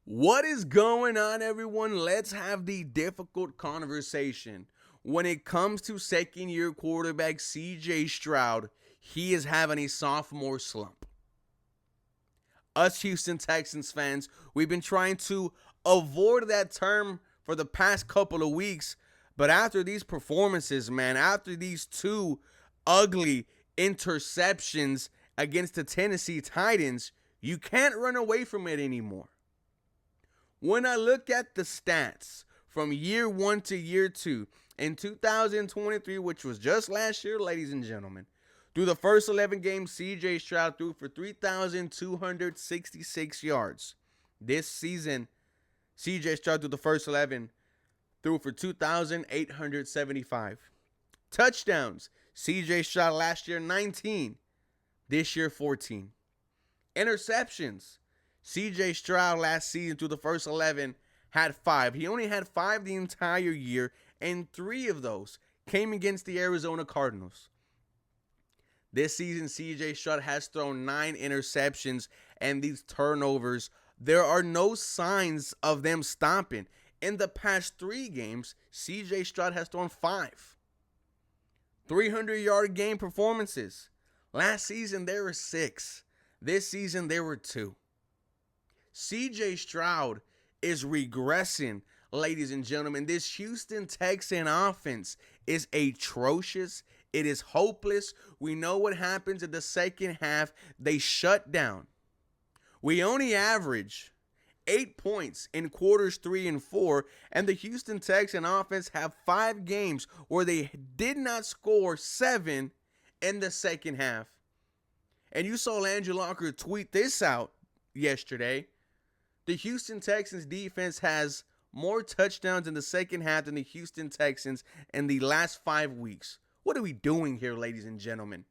What is going on, everyone? Let's have the difficult conversation. When it comes to second year quarterback CJ Stroud, he is having a sophomore slump. Us Houston Texans fans, we've been trying to avoid that term for the past couple of weeks, but after these performances, man, after these two ugly interceptions against the Tennessee Titans, you can't run away from it anymore. When I look at the stats from year one to year two in 2023, which was just last year, ladies and gentlemen, through the first 11 games, CJ Stroud threw for 3,266 yards. This season, CJ Stroud through the first 11 threw for 2,875. Touchdowns, CJ Stroud last year 19, this year 14. Interceptions, CJ Stroud last season through the first 11 had 5. He only had 5 the entire year, and 3 of those came against the Arizona Cardinals. This season, CJ Stroud has thrown 9 interceptions, and these turnovers, there are no signs of them stopping. In the past 3 games, CJ Stroud has thrown 5. 300-yard game performances. Last season, there were 6. This season, there were 2. CJ Stroud is regressing, ladies and gentlemen. This Houston Texan offense is atrocious. It is hopeless. We know what happens in the second half. They shut down. We only average 8 points in quarters 3 and 4, and the Houston Texan offense have 5 games where they did not score 7 in the second half. And you saw Landry Locker tweet this out yesterday. The Houston Texans defense has more touchdowns in the second half than the Houston Texans in the last 5 weeks. What are we doing here, ladies and gentlemen?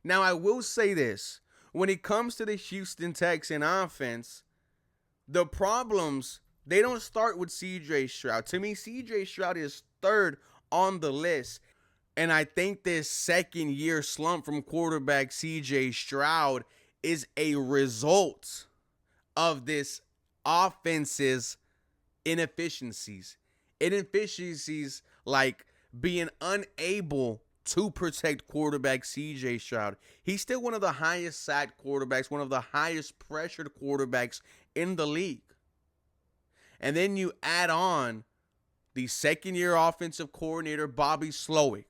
Now, I will say this. When it comes to the Houston Texan offense, the problems, they don't start with CJ Stroud. To me, CJ Stroud is third on the list. And I think this second year slump from quarterback CJ Stroud is a result of this offense's inefficiencies. Inefficiencies like being unable to protect quarterback CJ Stroud. He's still one of the highest sacked quarterbacks, one of the highest pressured quarterbacks in the league. And then you add on the second year offensive coordinator, Bobby Slowick,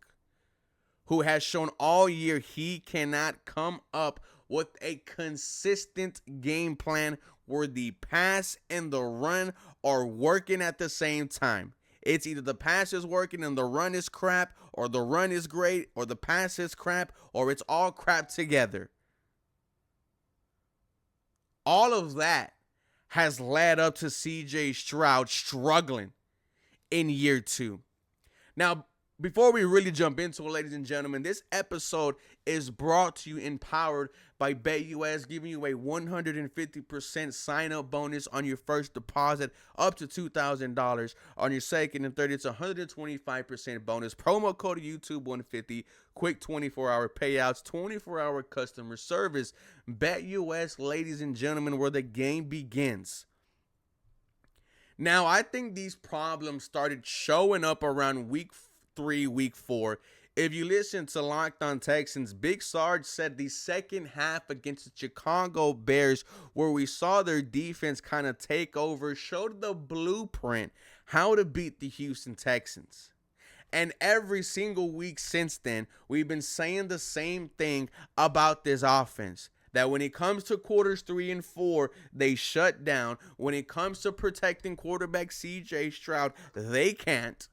who has shown all year he cannot come up with a consistent game plan where the pass and the run are working at the same time. It's either the pass is working and the run is crap, or the run is great, or the pass is crap, or it's all crap together. All of that has led up to CJ Stroud struggling in year 2. Now, before we really jump into it, ladies and gentlemen, this episode is brought to you empowered by BetUS, giving you a 150% sign-up bonus on your first deposit, up to $2,000. On your second and third, it's a 125% bonus. Promo code YouTube150, quick 24-hour payouts, 24-hour customer service. BetUS, ladies and gentlemen, where the game begins. Now, I think these problems started showing up around week 3, week 4. If you listen to Locked On Texans, Big Sarge said the second half against the Chicago Bears, where we saw their defense kind of take over, showed the blueprint how to beat the Houston Texans. And every single week since then, we've been saying the same thing about this offense. That when it comes to quarters 3 and 4, they shut down. When it comes to protecting quarterback CJ Stroud, they can't.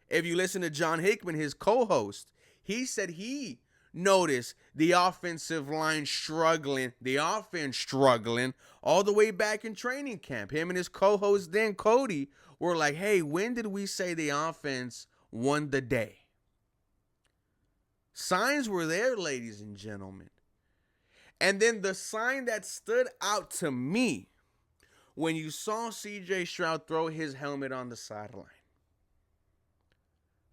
If you listen to John Hickman, his co-host, he said he noticed the offensive line struggling, the offense struggling all the way back in training camp. Him and his co-host then, Cody, were like, hey, when did we say the offense won the day? Signs were there, ladies and gentlemen. And then the sign that stood out to me when you saw CJ Stroud throw his helmet on the sideline.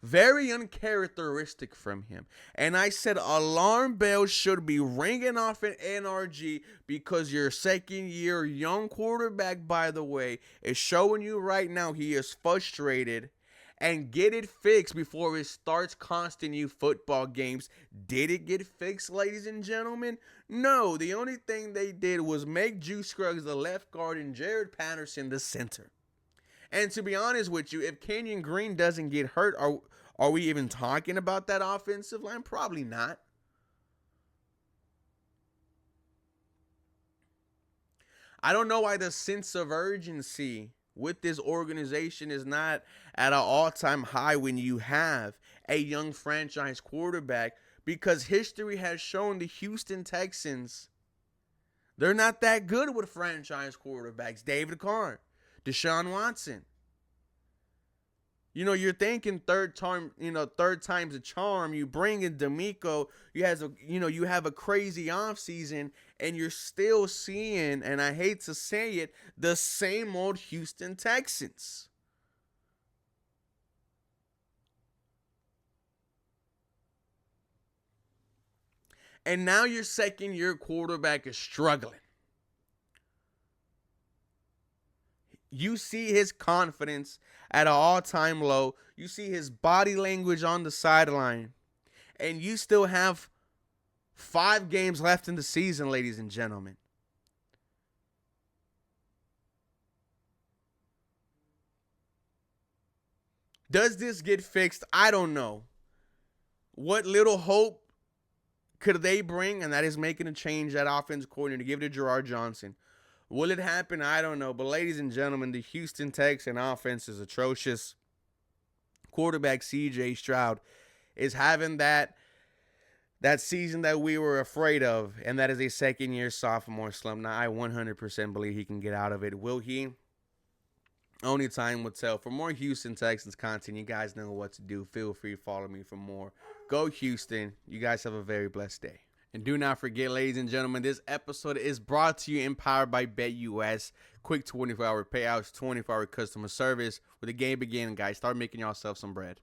Very uncharacteristic from him. And I said alarm bells should be ringing off in NRG because your second year young quarterback, by the way, is showing you right now he is frustrated, and get it fixed before it starts costing you football games. Did it get fixed, ladies and gentlemen? No. The only thing they did was make Juice Scruggs the left guard and Jared Patterson the center. And to be honest with you, if Kenyon Green doesn't get hurt, are we even talking about that offensive line? Probably not. I don't know why the sense of urgency with this organization is not at an all-time high when you have a young franchise quarterback, because history has shown the Houston Texans, they're not that good with franchise quarterbacks. David Carr, Deshaun Watson. You're thinking third time's a charm. You bring in D'Amico. You have a crazy offseason, and you're still seeing, and I hate to say it, the same old Houston Texans. And now your second year quarterback is struggling. You see his confidence at an all-time low. You see his body language on the sideline. And you still have 5 games left in the season, ladies and gentlemen. Does this get fixed? I don't know. What little hope could they bring? And that is making a change at offense coordinator to give it to Gerard Johnson. Will it happen? I don't know. But ladies and gentlemen, the Houston Texans offense is atrocious. Quarterback CJ Stroud is having that season that we were afraid of, and that is a second-year sophomore slump. Now, I 100% believe he can get out of it. Will he? Only time will tell. For more Houston Texans content, you guys know what to do. Feel free to follow me for more. Go Houston. You guys have a very blessed day. And do not forget, ladies and gentlemen, this episode is brought to you and powered by BetUS. Quick 24-hour payouts, 24-hour customer service. With the game beginning, guys, start making yourself some bread.